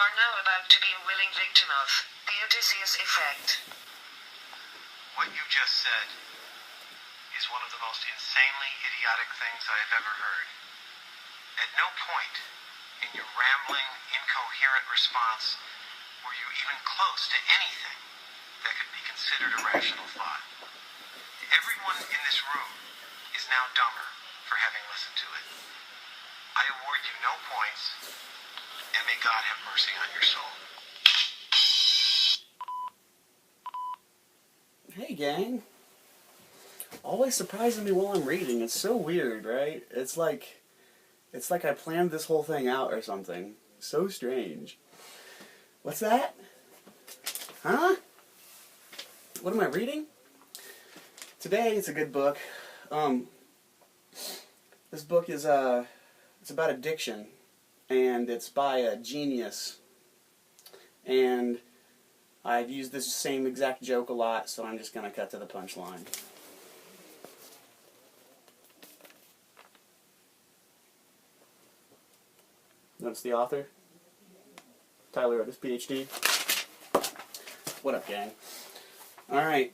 are now about to be a willing victim of the Odysseus effect. What you just said is one of the most insanely idiotic things I have ever heard. At no point in your rambling, incoherent response were you even close to anything that could be considered a rational thought. Everyone in this room is now dumber for having listened to it. I award you no points, and may God have mercy on your soul. Hey gang, always surprising me while I'm reading. It's so weird, right? It's like I planned this whole thing out or something. So strange. What's that? Huh? What am I reading? Today it's a good book. This book is it's about addiction, and it's by a genius. And I've used this same exact joke a lot, so I'm just going to cut to the punchline. Notice the author? Tyler Otis, PhD. What up, gang? Alright,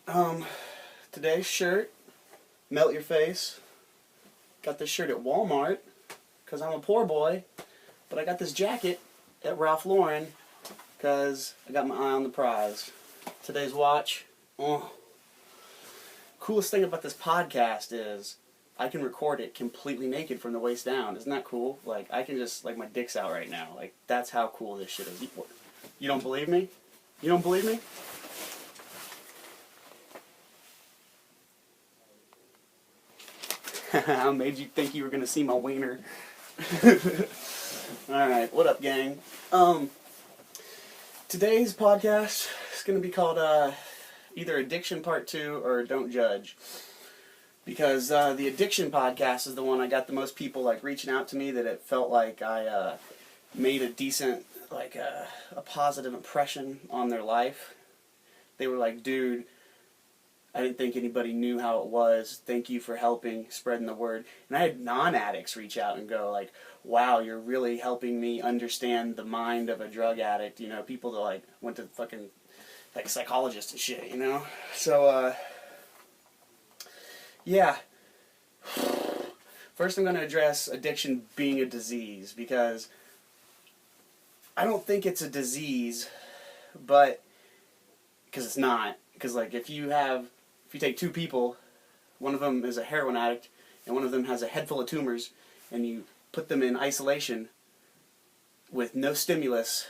today's shirt, melt your face. Got this shirt at Walmart, because I'm a poor boy, but I got this jacket at Ralph Lauren, because I got my eye on the prize. Today's watch, coolest thing about this podcast is I can record it completely naked from the waist down. Isn't that cool? Like, I can just, like, my dick's out right now. Like, that's how cool this shit is. You don't believe me? You don't believe me? I made you think you were going to see my wiener. Alright, what up, gang? Today's podcast is going to be called either Addiction Part 2 or Don't Judge. Because the Addiction podcast is the one I got the most people like reaching out to me that it felt like I made a decent, like a positive impression on their life. They were like, dude, I didn't think anybody knew how it was. Thank you for helping, spreading the word. And I had non-addicts reach out and go like, wow, you're really helping me understand the mind of a drug addict. You know, people that like went to fucking like psychologists and shit, you know? So, yeah. First I'm going to address addiction being a disease, because I don't think it's a disease, but, because it's not. Because like if you take two people, one of them is a heroin addict and one of them has a head full of tumors, and you put them in isolation with no stimulus,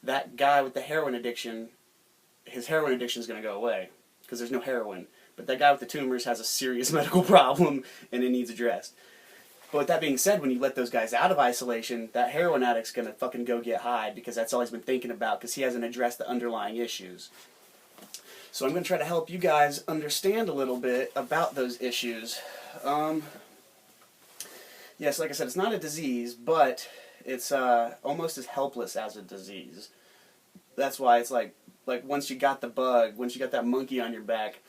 that guy with the heroin addiction, his heroin addiction is going to go away because there's no heroin. But that guy with the tumors has a serious medical problem and it needs addressed. But with that being said, when you let those guys out of isolation, that heroin addict's going to fucking go get high, because that's all he's been thinking about, because he hasn't addressed the underlying issues. So I'm going to try to help you guys understand a little bit about those issues. Yes, like I said, it's not a disease, but it's almost as helpless as a disease. That's why it's like once you got the bug, once you got that monkey on your back,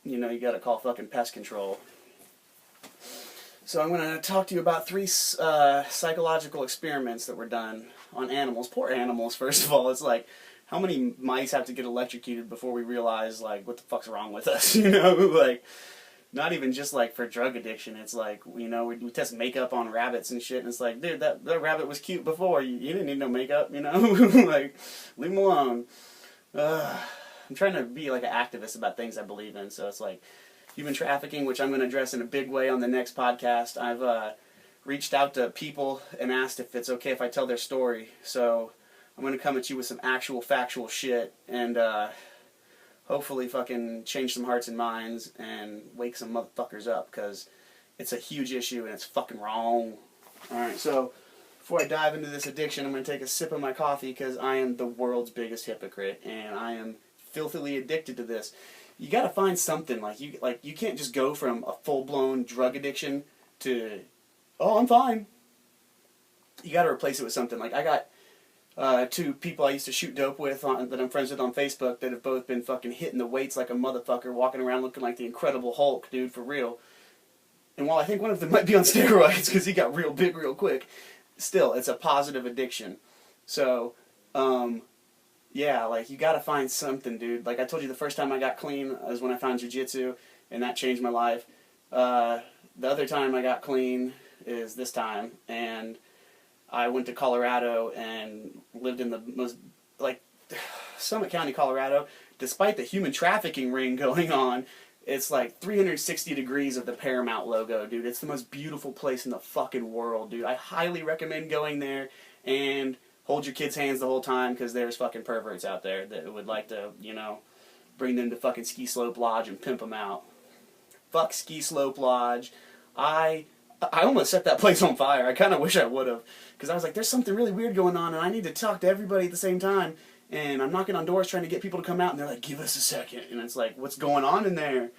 you know, you got to call fucking pest control. So I'm going to talk to you about 3 psychological experiments that were done on animals. Poor animals, first of all. It's like, how many mice have to get electrocuted before we realize, like, what the fuck's wrong with us, you know? Like, not even just, like, for drug addiction. It's like, you know, we test makeup on rabbits and shit, and it's like, dude, that rabbit was cute before. You didn't need no makeup, you know? Like, leave him alone. I'm trying to be, like, an activist about things I believe in, so it's like human trafficking, which I'm going to address in a big way on the next podcast. I've reached out to people and asked if it's okay if I tell their story, so I'm going to come at you with some actual factual shit and hopefully fucking change some hearts and minds and wake some motherfuckers up, because it's a huge issue and it's fucking wrong. Alright, so before I dive into this addiction, I'm going to take a sip of my coffee, because I am the world's biggest hypocrite and I am filthily addicted to this. You got to find something. You can't just go from a full-blown drug addiction to, oh, I'm fine. You got to replace it with something. Like, I got 2 people I used to shoot dope with that I'm friends with on Facebook that have both been fucking hitting the weights like a motherfucker, walking around looking like the Incredible Hulk, dude, for real. And while I think one of them might be on steroids because he got real big real quick, still, it's a positive addiction. So, yeah, like, you gotta find something, dude. Like I told you, the first time I got clean was when I found jiu-jitsu, and that changed my life. The other time I got clean is this time, and I went to Colorado and lived in the most, like, Summit County, Colorado. Despite the human trafficking ring going on, it's like 360 degrees of the Paramount logo, dude. It's the most beautiful place in the fucking world, dude. I highly recommend going there, and hold your kids' hands the whole time, because there's fucking perverts out there that would like to, bring them to fucking Ski Slope Lodge and pimp them out. Fuck Ski Slope Lodge. I almost set that place on fire. I kind of wish I would have, because I was like, there's something really weird going on, and I need to talk to everybody at the same time. And I'm knocking on doors trying to get people to come out, and they're like, give us a second. And it's like, what's going on in there?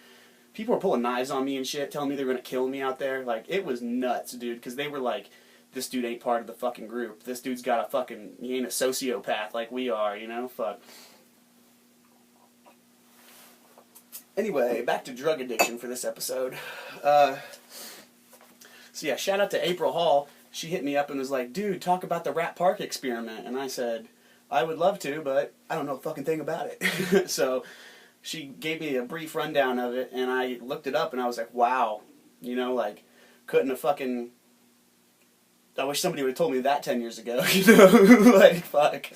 People were pulling knives on me and shit, telling me they're going to kill me out there. Like, it was nuts, dude, because they were like, this dude ain't part of the fucking group. This dude's got a fucking, he ain't a sociopath like we are, fuck. Anyway, back to drug addiction for this episode. So yeah, shout out to April Hall. She hit me up and was like, dude, talk about the Rat Park experiment. And I said, I would love to, but I don't know a fucking thing about it. So she gave me a brief rundown of it, and I looked it up, and I was like, wow. Couldn't have fucking... I wish somebody would have told me that 10 years ago, like, fuck.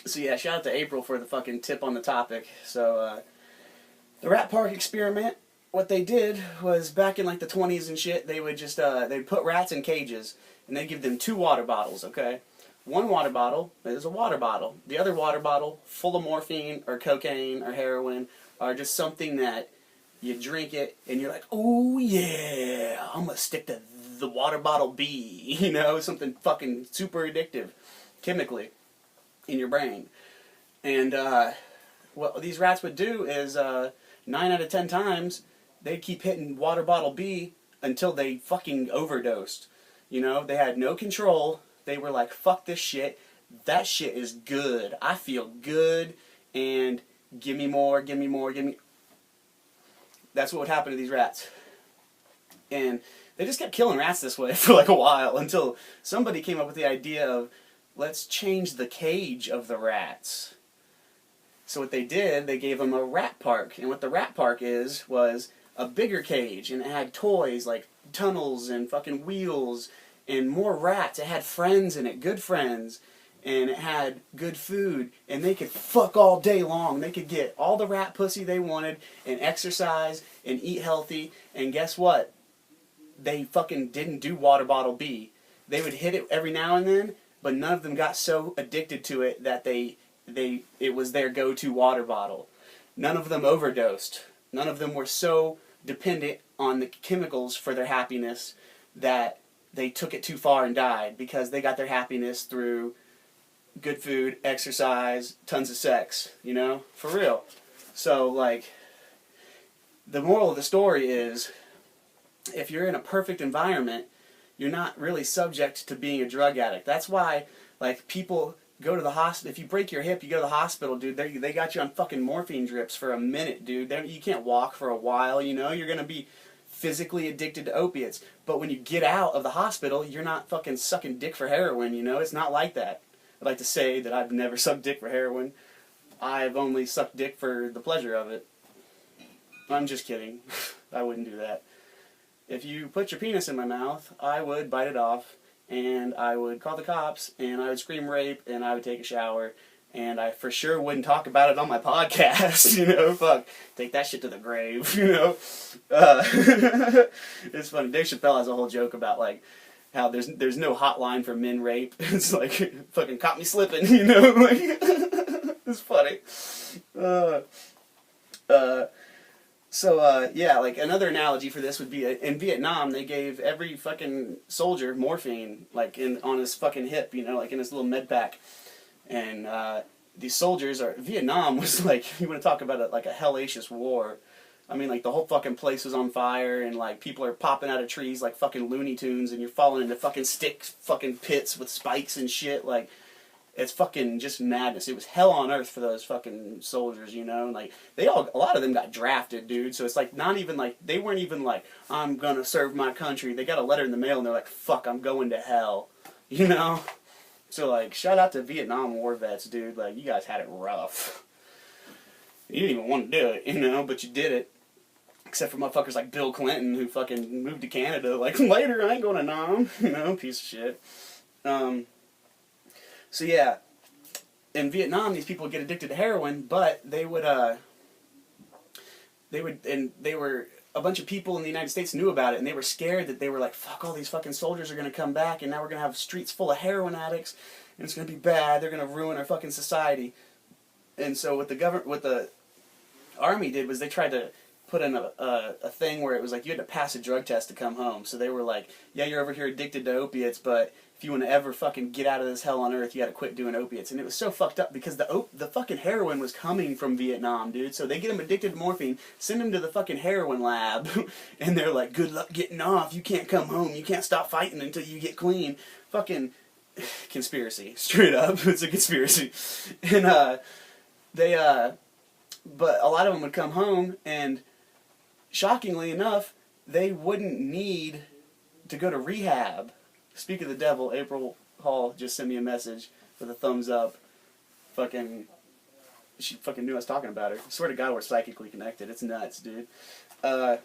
So yeah, shout out to April for the fucking tip on the topic. So, the Rat Park experiment, what they did was, back in like the 20s and shit, they would just, they'd put rats in cages, and they'd give them 2 water bottles, okay? One water bottle is a water bottle. The other water bottle, full of morphine, or cocaine, or heroin, or just something that you drink it, and you're like, oh yeah, I'm gonna stick to the water bottle B, something fucking super addictive, chemically, in your brain. And what these rats would do is 9 out of 10 times they'd keep hitting water bottle B until they fucking overdosed. They had no control. They were like, fuck this shit. That shit is good. I feel good, and give me more, give me more, give me... That's what would happen to these rats. And they just kept killing rats this way for like a while, until somebody came up with the idea of, let's change the cage of the rats. So what they did, they gave them a rat park. And what the rat park was a bigger cage, and it had toys like tunnels and fucking wheels and more rats. It had friends in it, good friends, and it had good food, and they could fuck all day long. They could get all the rat pussy they wanted, and exercise, and eat healthy, and guess what? They fucking didn't do water bottle B. They would hit it every now and then, but none of them got so addicted to it that it was their go-to water bottle. None of them overdosed. None of them were so dependent on the chemicals for their happiness that they took it too far and died, because they got their happiness through good food, exercise, tons of sex, for real. So, like, the moral of the story is, if you're in a perfect environment, you're not really subject to being a drug addict. That's why, like, people go to the hospital. If you break your hip, you go to the hospital, dude. They got you on fucking morphine drips for a minute, dude. You can't walk for a while, You're going to be physically addicted to opiates. But when you get out of the hospital, you're not fucking sucking dick for heroin, It's not like that. I'd like to say that I've never sucked dick for heroin. I've only sucked dick for the pleasure of it. I'm just kidding. I wouldn't do that. If you put your penis in my mouth, I would bite it off, and I would call the cops, and I would scream rape, and I would take a shower, and I for sure wouldn't talk about it on my podcast, fuck, take that shit to the grave, It's funny, Dave Chappelle has a whole joke about, like, how there's no hotline for men rape. It's like, fucking caught me slipping, like, it's funny. So, yeah, like, another analogy for this would be, in Vietnam, they gave every fucking soldier morphine, like, on his fucking hip, like, in his little med pack. And, these soldiers Vietnam was, like, you want to talk about a hellacious war. I mean, like, the whole fucking place was on fire, and, like, people are popping out of trees like fucking Looney Tunes, and you're falling into fucking stick fucking pits with spikes and shit, like... It's fucking just madness. It was hell on earth for those fucking soldiers, And, like, a lot of them got drafted, dude. So it's, like, not even, like, they weren't even, like, I'm gonna serve my country. They got a letter in the mail, and they're like, fuck, I'm going to hell. So, like, shout out to Vietnam War vets, dude. Like, you guys had it rough. You didn't even want to do it, you know, but you did it. Except for motherfuckers like Bill Clinton, who fucking moved to Canada. Like, later, I ain't going to Nam. You know, piece of shit. So, yeah. In Vietnam, these people would get addicted to heroin, but they were, a bunch of people in the United States knew about it, and they were scared that they were like, fuck, all these fucking soldiers are going to come back, and now we're going to have streets full of heroin addicts, and it's going to be bad, they're going to ruin our fucking society. And so what the army did was they tried to put in a thing where it was like you had to pass a drug test to come home. So they were like, yeah, you're over here addicted to opiates, but if you want to ever fucking get out of this hell on earth, you got to quit doing opiates. And it was so fucked up because the fucking heroin was coming from Vietnam, dude. So they get them addicted to morphine, send them to the fucking heroin lab, and they're like, good luck getting off. You can't come home. You can't stop fighting until you get clean. Fucking conspiracy. Straight up. It's a conspiracy. And but a lot of them would come home, and shockingly enough, they wouldn't need to go to rehab. Speak of the devil, April Hall just sent me a message with a thumbs up. She fucking knew I was talking about her. I swear to God, we're psychically connected. It's nuts, dude. But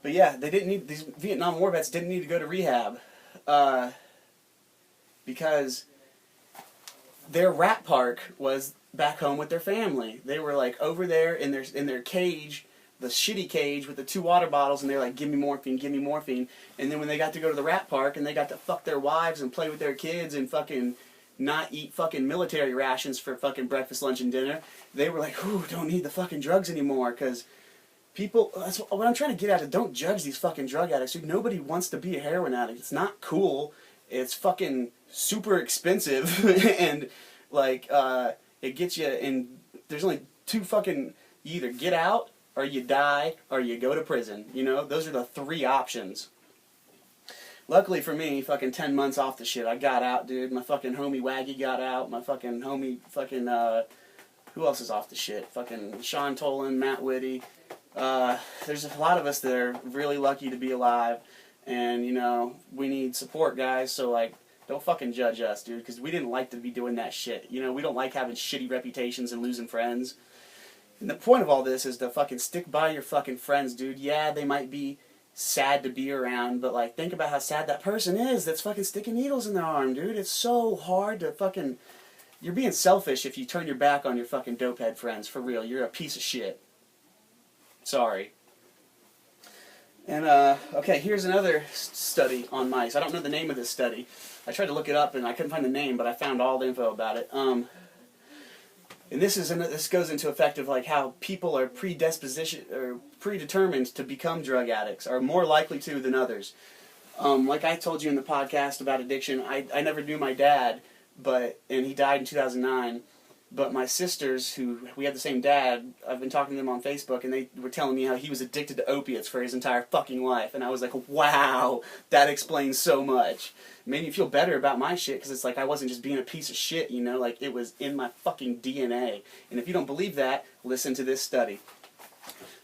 yeah, these Vietnam War vets didn't need to go to rehab. Because their rat park was back home with their family. They were like over there in their cage, the shitty cage with the 2 water bottles, and they're like, give me morphine, give me morphine. And then when they got to go to the rat park and they got to fuck their wives and play with their kids and fucking not eat fucking military rations for fucking breakfast, lunch, and dinner, they were like, ooh, don't need the fucking drugs anymore. Because people, that's what I'm trying to get at, is don't judge these fucking drug addicts, dude. Nobody wants to be a heroin addict. It's not cool. It's fucking super expensive. And like, it gets you in, there's only 2 fucking, you either get out, or you die, or you go to prison. You know, those are the 3 options. Luckily for me, fucking 10 months off the shit, I got out, dude. My fucking homie Waggy got out. My fucking homie, who else is off the shit? Fucking Sean Tolan, Matt Whitty. There's a lot of us that are really lucky to be alive. And, you know, we need support, guys. So, like, don't fucking judge us, dude, because we didn't like to be doing that shit. You know, we don't like having shitty reputations and losing friends. And the point of all this is to fucking stick by your fucking friends, dude. Yeah, they might be sad to be around, but, like, think about how sad that person is that's fucking sticking needles in their arm, dude. It's so hard to fucking... You're being selfish if you turn your back on your fucking dopehead friends, for real. You're a piece of shit. Sorry. And, okay, here's another study on mice. I don't know the name of this study. I tried to look it up, and I couldn't find the name, but I found all the info about it. And this goes into effect of like how people are predetermined to become drug addicts, are more likely to than others. Like I told you in the podcast about addiction, I never knew my dad, and he died in 2009. But my sisters, who we had the same dad, I've been talking to them on Facebook, and they were telling me how he was addicted to opiates for his entire fucking life. And I was like, wow, that explains so much. It made me feel better about my shit, because it's like I wasn't just being a piece of shit, you know? Like, it was in my fucking DNA. And if you don't believe that, listen to this study.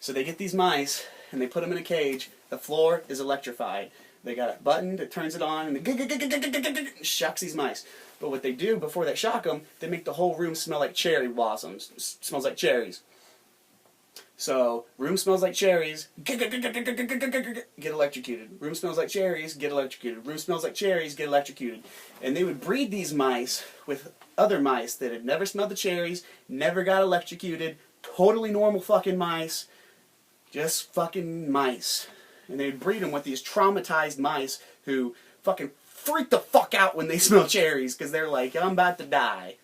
So they get these mice, and they put them in a cage. The floor is electrified. They got a button that turns it on, and it shocks these mice. But what they do before they shock them, they make the whole room smell like cherry blossoms. Smells like cherries. So, room smells like cherries, get electrocuted. Room smells like cherries, get electrocuted. Room smells like cherries, get electrocuted. And they would breed these mice with other mice that had never smelled the cherries, never got electrocuted, totally normal fucking mice, just fucking mice. And they would breed them with these traumatized mice who fucking freak the fuck out when they smell cherries, because they're like, I'm about to die.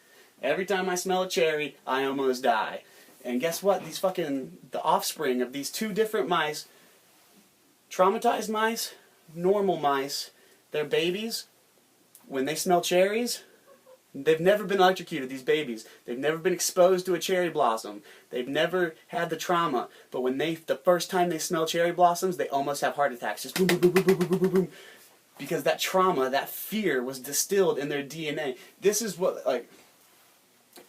Every time I smell a cherry, I almost die. And guess what? The offspring of these 2 different mice, traumatized mice, normal mice, they're babies. When they smell cherries, they've never been electrocuted, these babies. They've never been exposed to a cherry blossom. They've never had the trauma. But when the first time they smell cherry blossoms, they almost have heart attacks. Just boom, boom, boom, boom, boom, boom, boom, boom. Because that trauma, that fear was distilled in their DNA. This is what, like,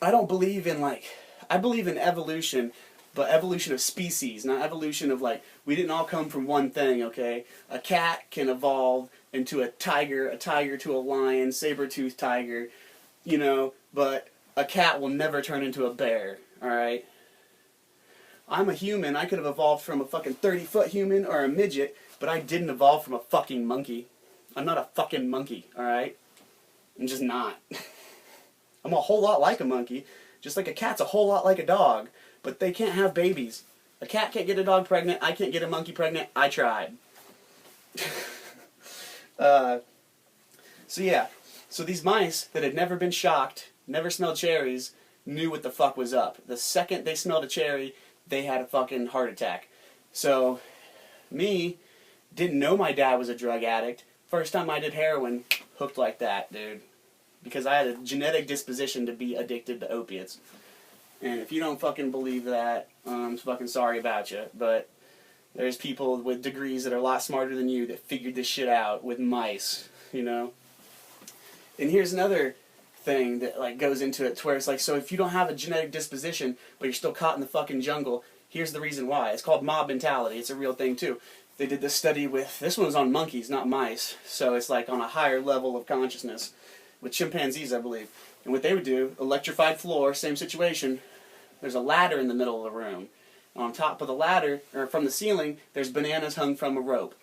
I don't believe in, like, I believe in evolution, but evolution of species, not evolution of, like, we didn't all come from one thing, okay? A cat can evolve into a tiger to a lion, saber-toothed tiger, you know, but a cat will never turn into a bear, alright? I'm a human. I could have evolved from a fucking 30-foot human or a midget, but I didn't evolve from a fucking monkey. I'm not a fucking monkey, alright? I'm just not. I'm a whole lot like a monkey, just like a cat's a whole lot like a dog, but they can't have babies. A cat can't get a dog pregnant, I can't get a monkey pregnant, I tried. So yeah, so these mice that had never been shocked, never smelled cherries, knew what the fuck was up. The second they smelled a cherry, they had a fucking heart attack. So, me, didn't know my dad was a drug addict. First time I did heroin, hooked like that, dude. Because I had a genetic disposition to be addicted to opiates. And if you don't fucking believe that, I'm fucking sorry about you. But there's people with degrees that are a lot smarter than you that figured this shit out with mice, you know? And here's another thing that like goes into it, to where it's like, so if you don't have a genetic disposition, but you're still caught in the fucking jungle, here's the reason why. It's called mob mentality. It's a real thing too. They did this study with, this one was on monkeys, not mice, so it's like on a higher level of consciousness, with chimpanzees, I believe. And what they would do, electrified floor, same situation, there's a ladder in the middle of the room. On top of the ladder, or from the ceiling, there's bananas hung from a rope.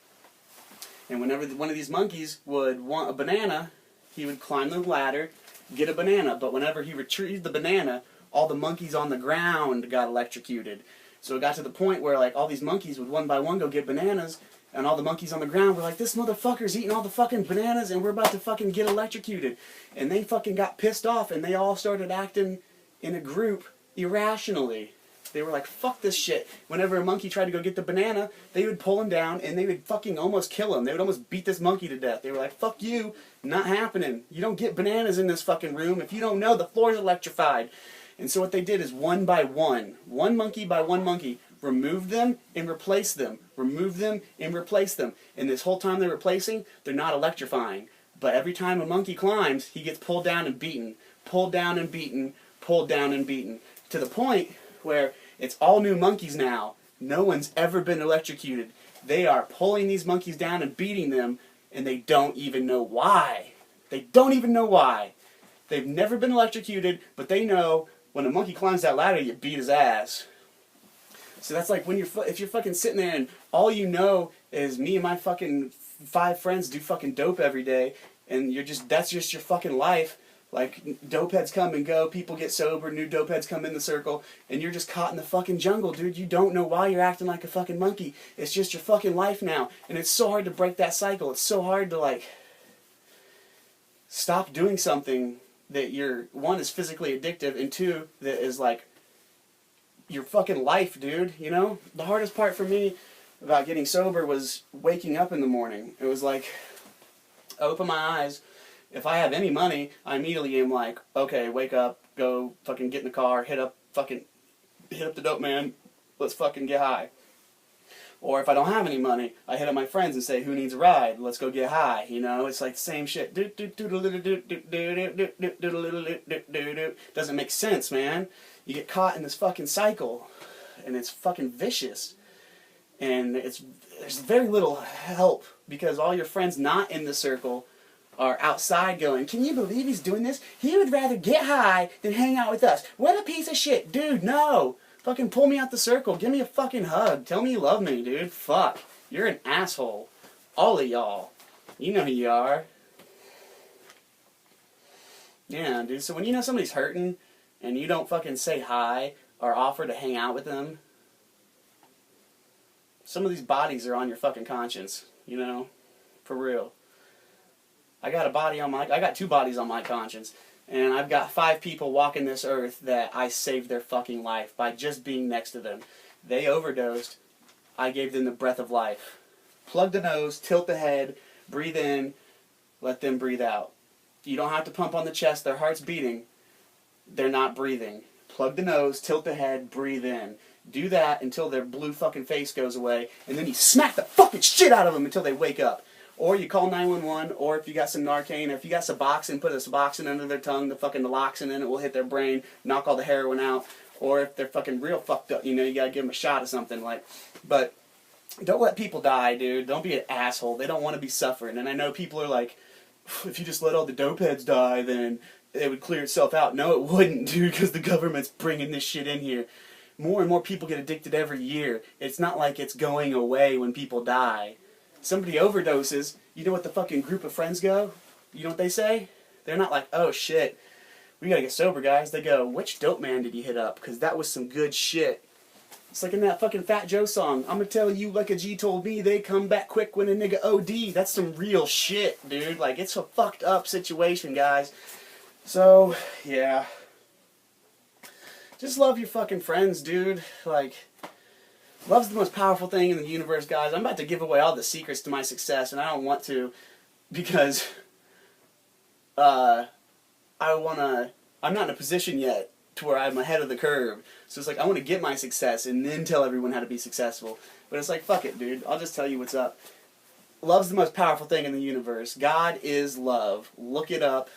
And whenever one of these monkeys would want a banana, he would climb the ladder, get a banana, but whenever he retrieved the banana, all the monkeys on the ground got electrocuted. So it got to the point where like all these monkeys would one by one go get bananas, and all the monkeys on the ground were like, this motherfucker's eating all the fucking bananas and we're about to fucking get electrocuted. And they fucking got pissed off and they all started acting in a group irrationally. They were like, fuck this shit. Whenever a monkey tried to go get the banana, they would pull him down and they would fucking almost kill him. They would almost beat this monkey to death. They were like, fuck you, not happening. You don't get bananas in this fucking room. If you don't know, the floor's electrified. And so what they did is one by one monkey by one monkey, removed them and replaced them. Remove them and replace them. And this whole time they're replacing, they're not electrifying. But every time a monkey climbs, he gets pulled down and beaten. Pulled down and beaten. Pulled down and beaten. To the point where it's all new monkeys now. No one's ever been electrocuted. They are pulling these monkeys down and beating them, and they don't even know why. They don't even know why. They've never been electrocuted, but they know when a monkey climbs that ladder, you beat his ass. So that's like when if you're fucking sitting there and all you know is me and my fucking 5 friends do fucking dope every day, and that's just your fucking life. Like, dope heads come and go, people get sober, new dope heads come in the circle, and you're just caught in the fucking jungle, dude. You don't know why you're acting like a fucking monkey. It's just your fucking life now. And it's so hard to break that cycle. It's so hard to, like, stop doing something that one, is physically addictive, and 2, that is, like, your fucking life, dude, you know? The hardest part for me about getting sober was waking up in the morning. It was like, I open my eyes. If I have any money, I immediately am like, okay, wake up, go fucking get in the car, hit up the dope man, let's fucking get high. Or if I don't have any money, I hit up my friends and say, who needs a ride? Let's go get high, you know? It's like the same shit. Doesn't make sense, man. You get caught in this fucking cycle, and it's fucking vicious. And there's very little help, because all your friends not in the circle are outside going, can you believe he's doing this? He would rather get high than hang out with us. What a piece of shit. Dude, no. Fucking pull me out the circle. Give me a fucking hug. Tell me you love me, dude. Fuck. You're an asshole. All of y'all. You know who you are. Yeah, dude. So when you know somebody's hurting and you don't fucking say hi or offer to hang out with them, some of these bodies are on your fucking conscience, you know? For real. I got 2 bodies on my conscience, and I've got 5 people walking this earth that I saved their fucking life by just being next to them. They overdosed. I gave them the breath of life. Plug the nose, tilt the head, breathe in, let them breathe out. You don't have to pump on the chest. Their heart's beating. They're not breathing. Plug the nose, tilt the head, breathe in. Do that until their blue fucking face goes away, and then you smack the fucking shit out of them until they wake up. Or you call 911, or if you got some Narcan, or if you got Suboxone, put a Suboxone under their tongue, the fucking naloxone in it will hit their brain, knock all the heroin out. Or if they're fucking real fucked up, you know, you gotta give them a shot of something, like. But don't let people die, dude. Don't be an asshole. They don't want to be suffering. And I know people are like, if you just let all the dope heads die, then it would clear itself out. No, it wouldn't, dude, because the government's bringing this shit in here. More and more people get addicted every year. It's not like it's going away when people die. Somebody overdoses, you know what the fucking group of friends go? You know what they say? They're not like, oh shit, we gotta get sober, guys. They go, which dope man did you hit up? Because that was some good shit. It's like in that fucking Fat Joe song, I'm gonna tell you like a G told me, they come back quick when a nigga OD. That's some real shit, dude. Like, it's a fucked up situation, guys. So, yeah. Just love your fucking friends, dude. Like, love's the most powerful thing in the universe, guys. I'm about to give away all the secrets to my success, and I don't want to because I'm not in a position yet to where I'm ahead of the curve. So it's like, I want to get my success and then tell everyone how to be successful. But it's like, fuck it, dude. I'll just tell you what's up. Love's the most powerful thing in the universe. God is love. Look it up.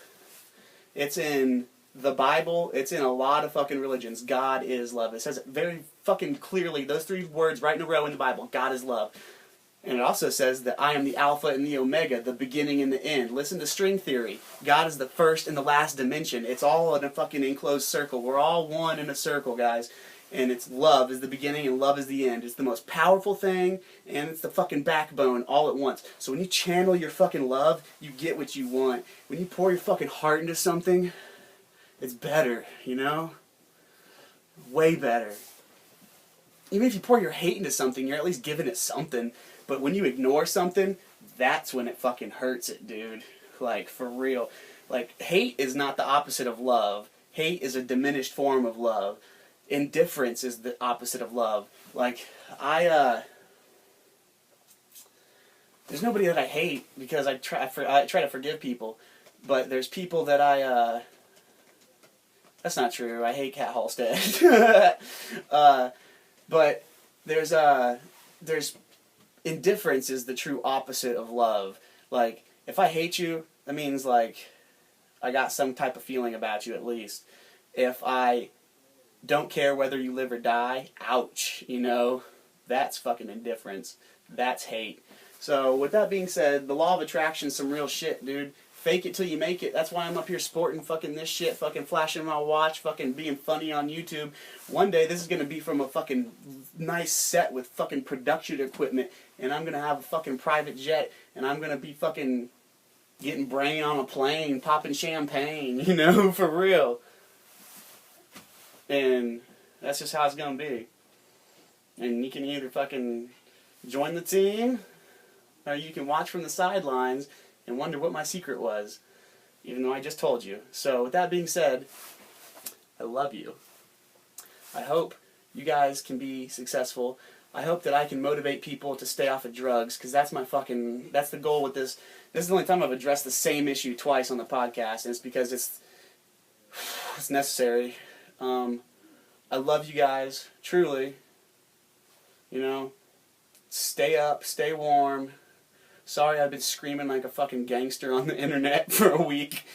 It's in the Bible. It's in a lot of fucking religions. God is love. It says it very fucking clearly, those 3 words right in a row in the Bible. God is love. And it also says that I am the Alpha and the Omega, the beginning and the end. Listen to string theory. God is the first and the last dimension. It's all in a fucking enclosed circle. We're all one in a circle, guys. And it's love is the beginning and love is the end. It's the most powerful thing, and it's the fucking backbone all at once. So when you channel your fucking love, you get what you want. When you pour your fucking heart into something, it's better, you know? Way better. Even if you pour your hate into something, you're at least giving it something. But when you ignore something, that's when it fucking hurts it, dude. Like, for real. Like, hate is not the opposite of love. Hate is a diminished form of love. Indifference is the opposite of love. Like, there's nobody that I hate because I try to forgive people. But there's people that that's not true. I hate Kat Halstead. But there's indifference is the true opposite of love. Like, if I hate you, that means, like, I got some type of feeling about you at least. If I don't care whether you live or die, ouch, you know? That's fucking indifference. That's hate. So, with that being said, the law of attraction's some real shit, dude. Fake it till you make it. That's why I'm up here sporting fucking this shit, fucking flashing my watch, fucking being funny on YouTube. One day, this is gonna be from a fucking nice set with fucking production equipment, and I'm gonna have a fucking private jet, and I'm gonna be fucking getting brain on a plane, popping champagne, you know, for real. And that's just how it's gonna be. And you can either fucking join the team, or you can watch from the sidelines and wonder what my secret was, even though I just told you. So, with that being said, I love you. I hope you guys can be successful. I hope that I can motivate people to stay off of drugs, because that's the goal with this. This is the only time I've addressed the same issue twice on the podcast, and it's because it's necessary. I love you guys, truly. You know, stay up, stay warm. Sorry I've been screaming like a fucking gangster on the internet for a week.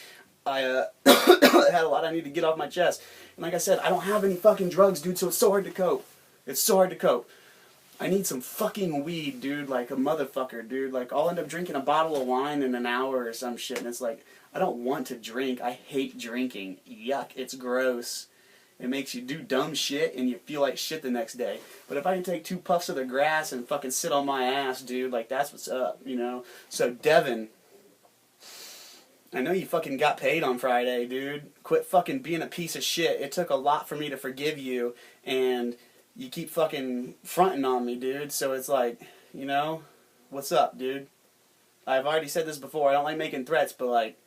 I had a lot I need to get off my chest. And like I said, I don't have any fucking drugs, dude, so it's so hard to cope. It's so hard to cope. I need some fucking weed, dude, like a motherfucker, dude. Like, I'll end up drinking a bottle of wine in an hour or some shit, and it's like, I don't want to drink. I hate drinking. Yuck, it's gross. It makes you do dumb shit, and you feel like shit the next day. But if I can take 2 puffs of the grass and fucking sit on my ass, dude, like, that's what's up, you know? So, Devin, I know you fucking got paid on Friday, dude. Quit fucking being a piece of shit. It took a lot for me to forgive you, and you keep fucking fronting on me, dude. So it's like, you know, what's up, dude? I've already said this before. I don't like making threats, but, like,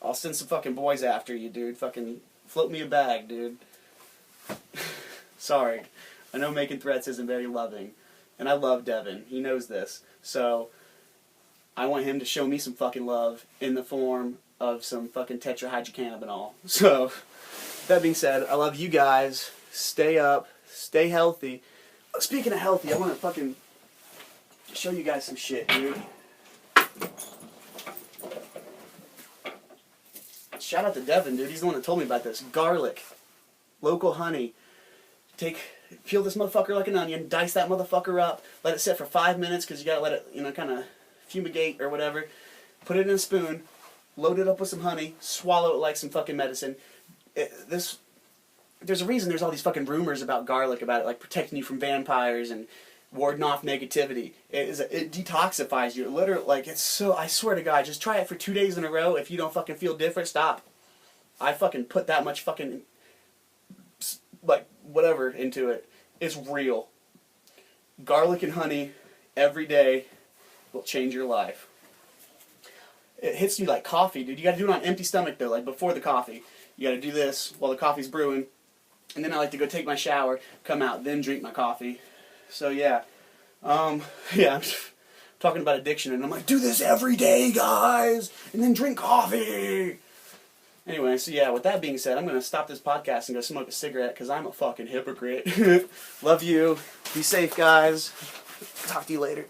I'll send some fucking boys after you, dude. Fucking float me a bag, dude. Sorry. I know making threats isn't very loving. And I love Devin. He knows this. So, I want him to show me some fucking love in the form of some fucking tetrahydrocannabinol. So, that being said, I love you guys. Stay up. Stay healthy. Speaking of healthy, I want to fucking show you guys some shit, dude. Shout out to Devin, dude. He's the one that told me about this. Garlic. Local honey. Peel this motherfucker like an onion, dice that motherfucker up, let it sit for 5 minutes because you gotta let it, kind of fumigate or whatever. Put it in a spoon, load it up with some honey, swallow it like some fucking medicine. There's a reason there's all these fucking rumors about garlic, about it like protecting you from vampires and warding off negativity. It detoxifies you. Literally, like, it's so, I swear to God, just try it for 2 days in a row. If you don't fucking feel different, stop. I fucking put that much fucking, like, whatever into it. It's real. Garlic and honey every day will change your life. It hits you like coffee, dude. You gotta do it on empty stomach, though, like before the coffee. You gotta do this while the coffee's brewing. And then I like to go take my shower, come out, then drink my coffee. So yeah, I'm talking about addiction, and I'm like, do this every day, guys, and then drink coffee. Anyway, so yeah, with that being said, I'm going to stop this podcast and go smoke a cigarette, because I'm a fucking hypocrite. Love you. Be safe, guys. Talk to you later.